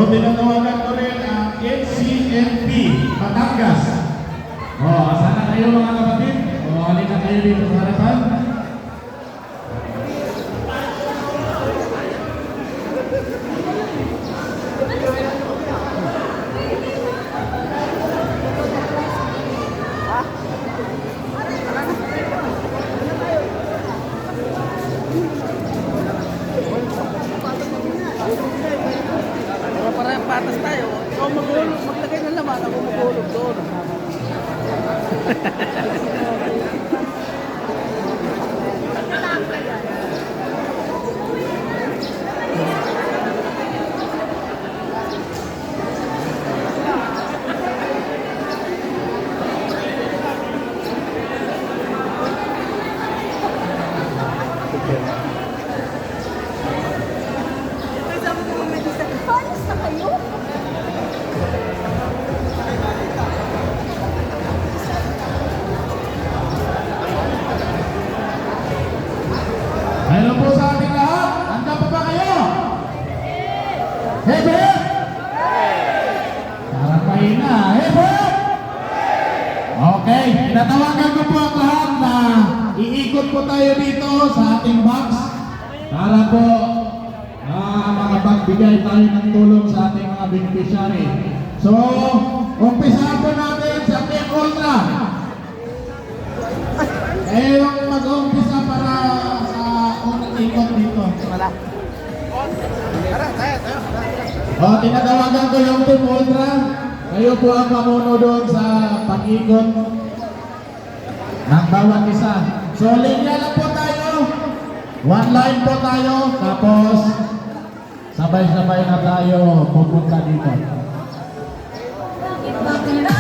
tinatawagan ko rin ang NCNP Batangas. Asan na kayo mga kapatid? Halina kayo dito sa harapan. Para patas tayo. Ikaw maglagay ng laman, ako maghulog doon. Paano na kayo? Hello po sa ating lahat. Handa pa ba kayo? Hebe! Parang mahina. Hebe! Okay, tinatawagan ko po ang lahat na iikot po tayo dito sa ating box para po makapagbigay tayo ng tulong sa ating mga beneficiary. So, umpisahan po natin sa Team Ultra. Yung mag-umpisa para sa unang ikot dito. Wala. Tara, tayo. Tinatawagan ko yung Team Ultra. Kayo po ang mamuno doon sa pag-ikot ng bawat isa. So, linya lang po tayo. One line po tayo. Tapos, sabay-sabay na tayo pupunta dito. Bakit?